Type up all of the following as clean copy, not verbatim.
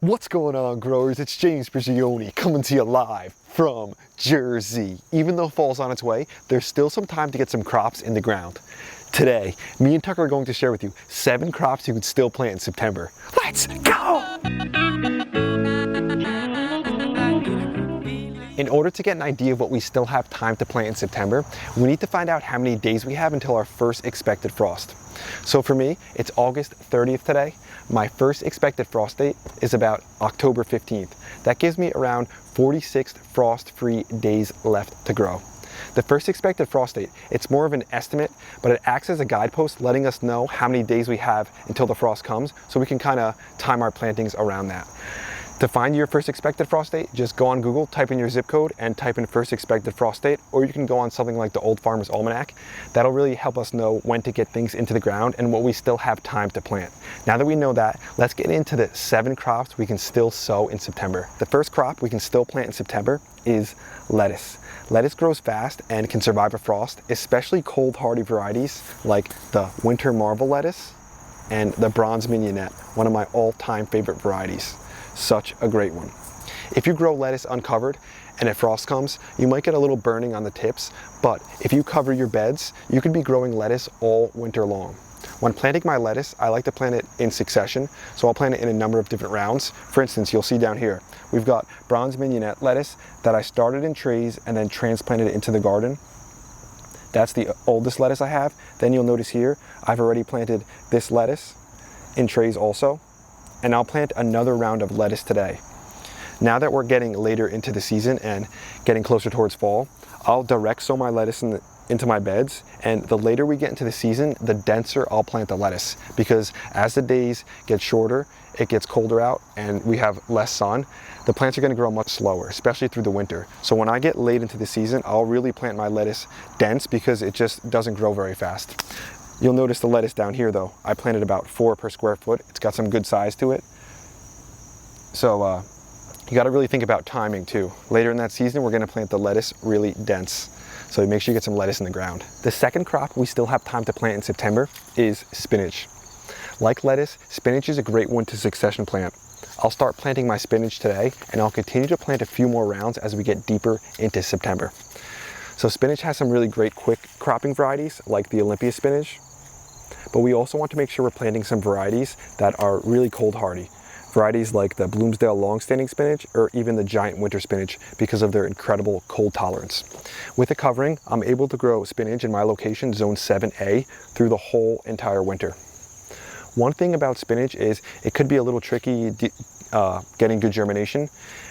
What's going on, growers? It's James Prigioni coming to you live from Jersey. Even though fall's on its way, there's still some time to get some crops in the ground. Today, me and Tucker are going to share with you 7 crops you can still plant in September. Let's go! In order to get an idea of what we still have time to plant in September, we need to find out how many days we have until our first expected frost. So for me, it's August 30th today. My first expected frost date is about October 15th. That gives me around 46 frost-free days left to grow. The first expected frost date, it's more of an estimate, but it acts as a guidepost letting us know how many days we have until the frost comes, so we can kind of time our plantings around that. To find your first expected frost date, just go on Google, type in your zip code and type in first expected frost date, or you can go on something like the Old Farmer's Almanac. That'll really help us know when to get things into the ground and what we still have time to plant. Now that we know that, let's get into the 7 crops we can still sow in September. The first crop we can still plant in September is lettuce. Lettuce grows fast and can survive a frost, especially cold hardy varieties like the Winter Marvel lettuce and the Bronze Mignonette, one of my all-time favorite varieties. Such a great one. If you grow lettuce uncovered and if frost comes, you might get a little burning on the tips, but if you cover your beds, you could be growing lettuce all winter long. When planting my lettuce, I like to plant it in succession, so I'll plant it in a number of different rounds. For instance, you'll see down here, we've got Bronze Mignonette lettuce that I started in trays and then transplanted it into the garden. That's the oldest lettuce I have. Then you'll notice here, I've already planted this lettuce in trays also. And I'll plant another round of lettuce today. Now that we're getting later into the season and getting closer towards fall, I'll direct sow my lettuce into my beds, and the later we get into the season, the denser I'll plant the lettuce, because as the days get shorter, it gets colder out and we have less sun, the plants are going to grow much slower, especially through the winter. So when I get late into the season, I'll really plant my lettuce dense because it just doesn't grow very fast. You'll notice the lettuce down here though, I planted about 4 per square foot. It's got some good size to it. So you gotta really think about timing too. Later in that season, we're gonna plant the lettuce really dense. So make sure you get some lettuce in the ground. The second crop we still have time to plant in September is spinach. Like lettuce, spinach is a great one to succession plant. I'll start planting my spinach today and I'll continue to plant a few more rounds as we get deeper into September. So spinach has some really great quick cropping varieties like the Olympia spinach. But we also want to make sure we're planting some varieties that are really cold hardy. Varieties like the Bloomsdale longstanding spinach or even the giant winter spinach because of their incredible cold tolerance. With a covering, I'm able to grow spinach in my location, zone 7A, through the whole entire winter. One thing about spinach is it could be a little tricky getting good germination.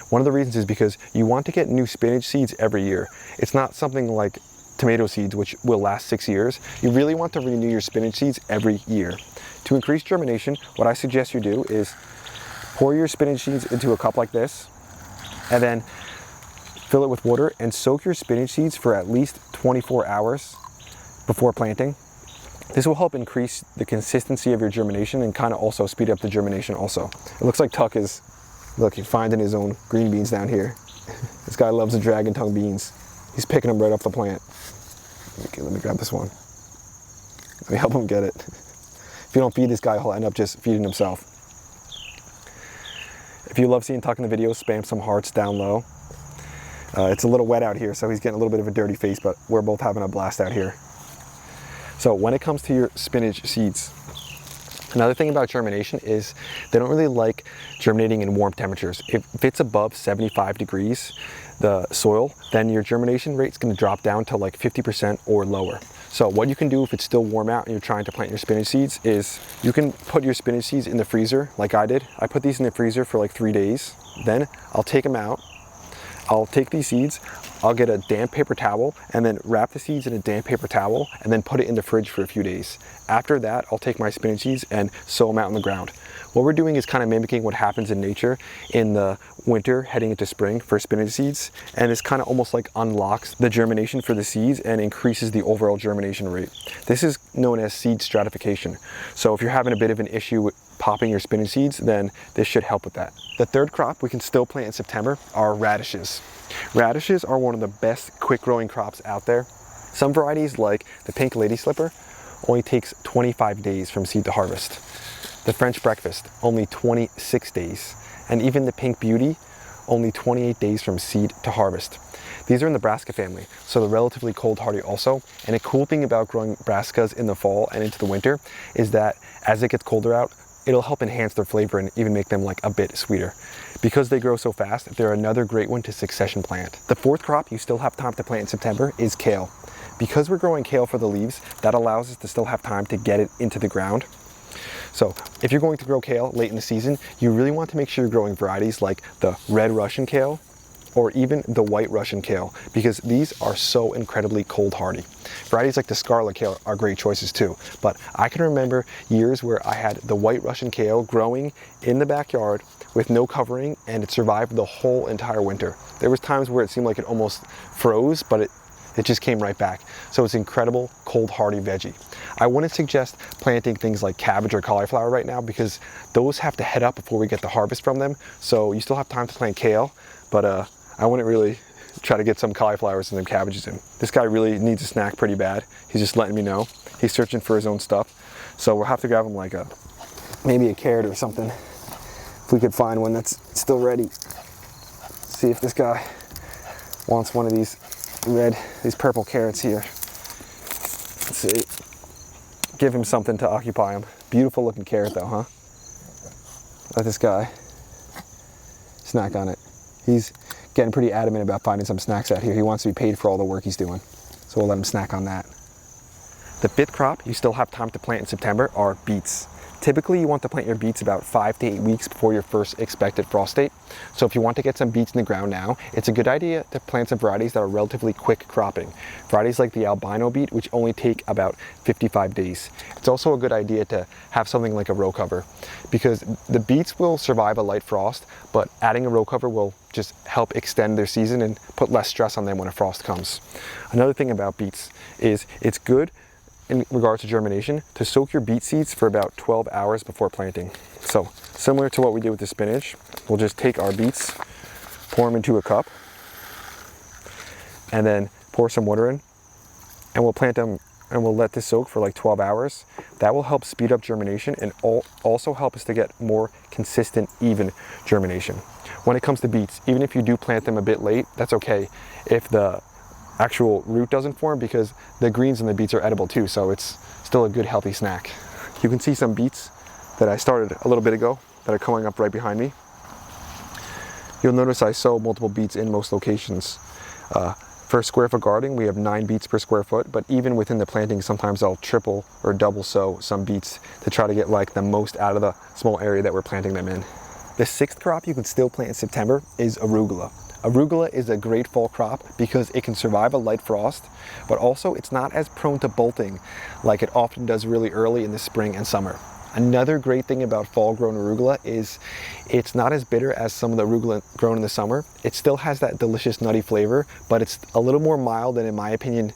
One of the reasons is because you want to get new spinach seeds every year. It's not something like tomato seeds, which will last 6 years. You really want to renew your spinach seeds every year. To increase germination, what I suggest you do is pour your spinach seeds into a cup like this, and then fill it with water and soak your spinach seeds for at least 24 hours before planting. This will help increase the consistency of your germination and kind of also speed up the germination also. It looks like Tuck is, look, he's finding his own green beans down here. This guy loves the dragon tongue beans. He's picking them right off the plant. Okay, let me grab this one. Let me help him get it. If you don't feed this guy, he'll end up just feeding himself. If you love seeing Tuck in the video, spam some hearts down low. It's a little wet out here, so he's getting a little bit of a dirty face, but we're both having a blast out here. So when it comes to your spinach seeds, another thing about germination is they don't really like germinating in warm temperatures. If it's above 75 degrees, the soil, then your germination rate is going to drop down to like 50% or lower. So what you can do if it's still warm out and you're trying to plant your spinach seeds is you can put your spinach seeds in the freezer like I did. I put these in the freezer for like 3 days. Then I'll take them out. I'll take these seeds, I'll get a damp paper towel and then wrap the seeds in a damp paper towel and then put it in the fridge for a few days. After that, I'll take my spinach seeds and sow them out in the ground. What we're doing is kind of mimicking what happens in nature in the winter heading into spring for spinach seeds, and it's kind of almost like unlocks the germination for the seeds and increases the overall germination rate. This is known as seed stratification. So if you're having a bit of an issue with popping your spinach seeds, then this should help with that. The third crop we can still plant in September are radishes. Radishes are one of the best quick growing crops out there. Some varieties like the pink lady slipper only takes 25 days from seed to harvest. The French breakfast, only 26 days. And even the Pink Beauty, only 28 days from seed to harvest. These are in the brassica family, so they're relatively cold hardy also. And a cool thing about growing brassicas in the fall and into the winter is that as it gets colder out, it'll help enhance their flavor and even make them like a bit sweeter. Because they grow so fast, they're another great one to succession plant. The fourth crop you still have time to plant in September is kale. Because we're growing kale for the leaves, that allows us to still have time to get it into the ground. So if you're going to grow kale late in the season, you really want to make sure you're growing varieties like the red Russian kale or even the white Russian kale, because these are so incredibly cold hardy. Varieties like the scarlet kale are great choices too, but I can remember years where I had the white Russian kale growing in the backyard with no covering, and it survived the whole entire winter. There was times where it seemed like it almost froze, but it just came right back. So it's incredible cold hardy veggie. I wouldn't suggest planting things like cabbage or cauliflower right now because those have to head up before we get the harvest from them. So you still have time to plant kale, but I wouldn't really try to get some cauliflowers and some cabbages in. This guy really needs a snack pretty bad. He's just letting me know. He's searching for his own stuff. So we'll have to grab him like maybe a carrot or something. If we could find one that's still ready. See if this guy wants one of these purple carrots here. Let's see. Give him something to occupy him. Beautiful looking carrot though, huh? Let this guy snack on it. He's getting pretty adamant about finding some snacks out here. He wants to be paid for all the work he's doing. So we'll let him snack on that. The fifth crop you still have time to plant in September are beets. Typically you want to plant your beets about 5 to 8 weeks before your first expected frost date. So if you want to get some beets in the ground now, it's a good idea to plant some varieties that are relatively quick cropping. Varieties like the albino beet, which only take about 55 days. It's also a good idea to have something like a row cover because the beets will survive a light frost, but adding a row cover will just help extend their season and put less stress on them when a frost comes. Another thing about beets is it's good in regards to germination to soak your beet seeds for about 12 hours before planting. So similar to what we did with the spinach, we'll just take our beets, pour them into a cup, and then pour some water in, and we'll plant them and we'll let this soak for like 12 hours. That will help speed up germination and also help us to get more consistent, even germination. When it comes to beets, even if you do plant them a bit late, that's okay if the actual root doesn't form because the greens in the beets are edible too, so it's still a good healthy snack. You can see some beets that I started a little bit ago that are coming up right behind me. You'll notice I sow multiple beets in most locations. For square foot gardening, we have 9 beets per square foot, but even within the planting, sometimes I'll triple or double sow some beets to try to get like the most out of the small area that we're planting them in. The sixth crop you can still plant in September is arugula. Arugula is a great fall crop because it can survive a light frost, but also it's not as prone to bolting like it often does really early in the spring and summer. Another great thing about fall grown arugula is it's not as bitter as some of the arugula grown in the summer. It still has that delicious nutty flavor, but it's a little more mild, and in my opinion,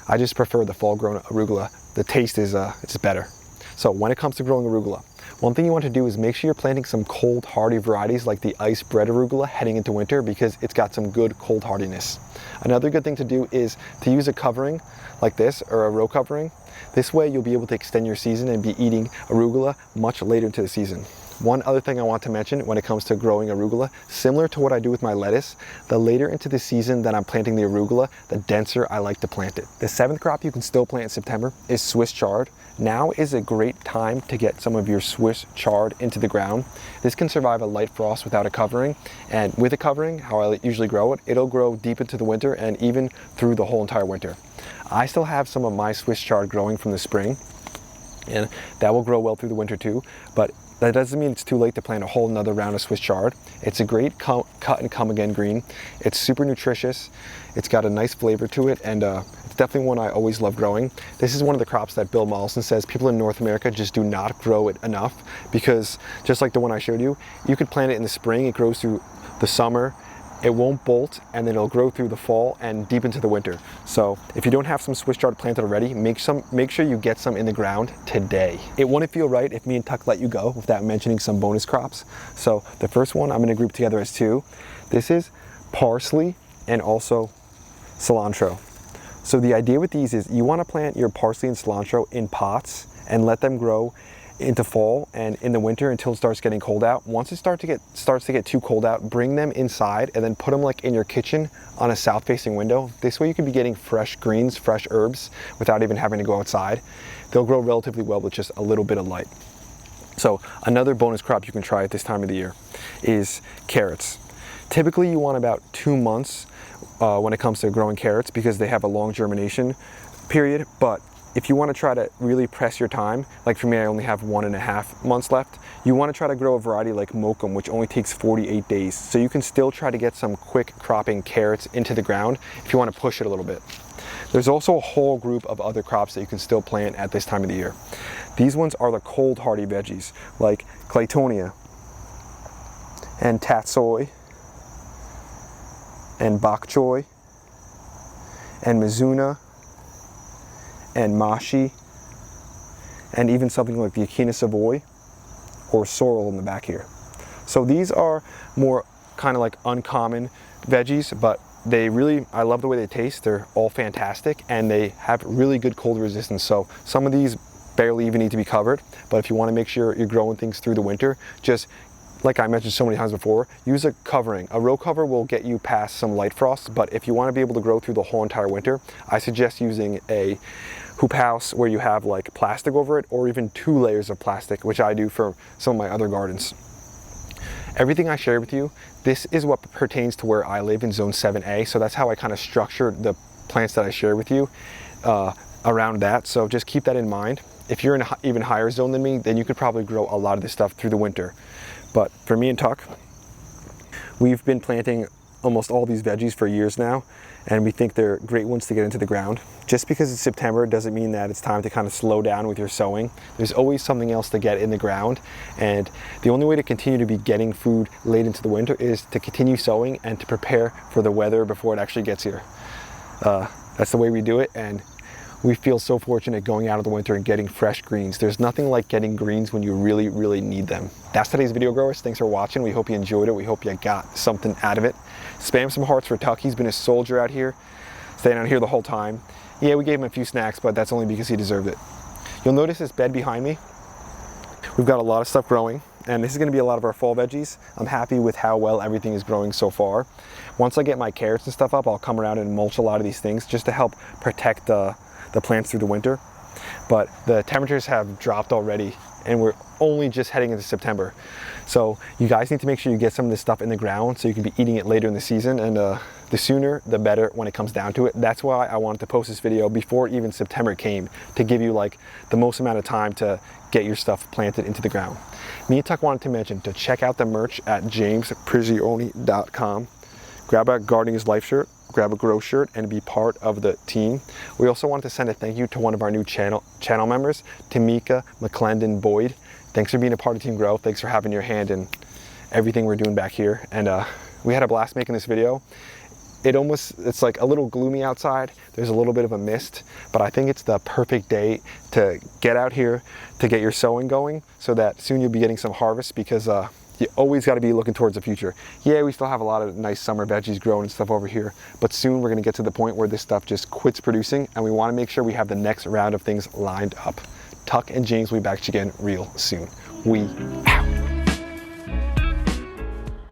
I just prefer the fall grown arugula. The taste is it's better. So when it comes to growing arugula, one thing you want to do is make sure you're planting some cold hardy varieties like the ice bread arugula heading into winter because it's got some good cold hardiness. Another good thing to do is to use a covering like this or a row covering. This way you'll be able to extend your season and be eating arugula much later into the season. One other thing I want to mention when it comes to growing arugula, similar to what I do with my lettuce, the later into the season that I'm planting the arugula, the denser I like to plant it. The seventh crop you can still plant in September is Swiss chard. Now is a great time to get some of your Swiss chard into the ground. This can survive a light frost without a covering, and with a covering, how I usually grow it, it'll grow deep into the winter and even through the whole entire winter. I still have some of my Swiss chard growing from the spring, and that will grow well through the winter too, but that doesn't mean it's too late to plant a whole nother round of Swiss chard. It's a great cut and come again green. It's super nutritious. It's got a nice flavor to it, and it's definitely one I always love growing. This is one of the crops that Bill Mollison says people in North America just do not grow it enough because just like the one I showed you, you could plant it in the spring, it grows through the summer, it won't bolt, and then it'll grow through the fall and deep into the winter. So if you don't have some Swiss chard planted already, make sure you get some in the ground today. It wouldn't feel right if me and Tuck let you go without mentioning some bonus crops. So the first one I'm gonna group together as 2. This is parsley and also cilantro. So the idea with these is you wanna plant your parsley and cilantro in pots and let them grow into fall and in the winter until it starts getting cold out. Once it starts to get too cold out, bring them inside and then put them like in your kitchen on a south facing window. This way you can be getting fresh greens, fresh herbs without even having to go outside. They'll grow relatively well with just a little bit of light. So another bonus crop you can try at this time of the year is carrots. Typically you want about 2 months when it comes to growing carrots because they have a long germination period, but if you want to try to really press your time, like for me, I only have 1.5 months left, you want to try to grow a variety like Mokum, which only takes 48 days. So you can still try to get some quick cropping carrots into the ground if you want to push it a little bit. There's also a whole group of other crops that you can still plant at this time of the year. These ones are the cold hardy veggies like Claytonia and Tatsoi and Bok Choy and Mizuna and Mashi, and even something like the Echina Savoy or sorrel in the back here. So these are more kind of like uncommon veggies, but they really, I love the way they taste. They're all fantastic and they have really good cold resistance. So some of these barely even need to be covered, but if you want to make sure you're growing things through the winter, just like I mentioned so many times before, use a covering. A row cover will get you past some light frost, but if you want to be able to grow through the whole entire winter, I suggest using a hoop house where you have like plastic over it, or even 2 layers of plastic, which I do for some of my other gardens. Everything I shared with you, this is what pertains to where I live in zone 7A, so that's how I kind of structured the plants that I share with you around that, so just keep that in mind. If you're in an even higher zone than me, then you could probably grow a lot of this stuff through the winter. But for me and Tuck, we've been planting almost all these veggies for years now, and we think they're great ones to get into the ground. Just because it's September doesn't mean that it's time to kind of slow down with your sowing. There's always something else to get in the ground, and the only way to continue to be getting food late into the winter is to continue sowing and to prepare for the weather before it actually gets here. That's the way we do it, and we feel so fortunate going out of the winter and getting fresh greens. There's nothing like getting greens when you really, really need them. That's today's video, growers. Thanks for watching. We hope you enjoyed it. We hope you got something out of it. Spam some hearts for Tuck. He's been a soldier out here, staying out here the whole time. Yeah, we gave him a few snacks, but that's only because he deserved it. You'll notice this bed behind me. We've got a lot of stuff growing, and this is going to be a lot of our fall veggies. I'm happy with how well everything is growing so far. Once I get my carrots and stuff up, I'll come around and mulch a lot of these things just to help protect the plants through the winter. But the temperatures have dropped already and we're only just heading into September. So you guys need to make sure you get some of this stuff in the ground so you can be eating it later in the season, and the sooner the better when it comes down to it. That's why I wanted to post this video before even September came, to give you like the most amount of time to get your stuff planted into the ground. Me and Tuck wanted to mention to check out the merch at jamesprigioni.com. Grab a Gardening is Life shirt, grab a grow shirt, and be part of the team. We also want to send a thank you to one of our new channel members, Tamika McClendon Boyd. Thanks for being a part of Team Grow. Thanks for having your hand in everything we're doing back here. And we had a blast making this video. It's like a little gloomy outside. There's a little bit of a mist, but I think it's the perfect day to get out here to get your sowing going so that soon you'll be getting some harvest, because you always got to be looking towards the future. Yeah, we still have a lot of nice summer veggies growing and stuff over here, but soon we're going to get to the point where this stuff just quits producing, and we want to make sure we have the next round of things lined up. Tuck and James will be back again real soon. We out.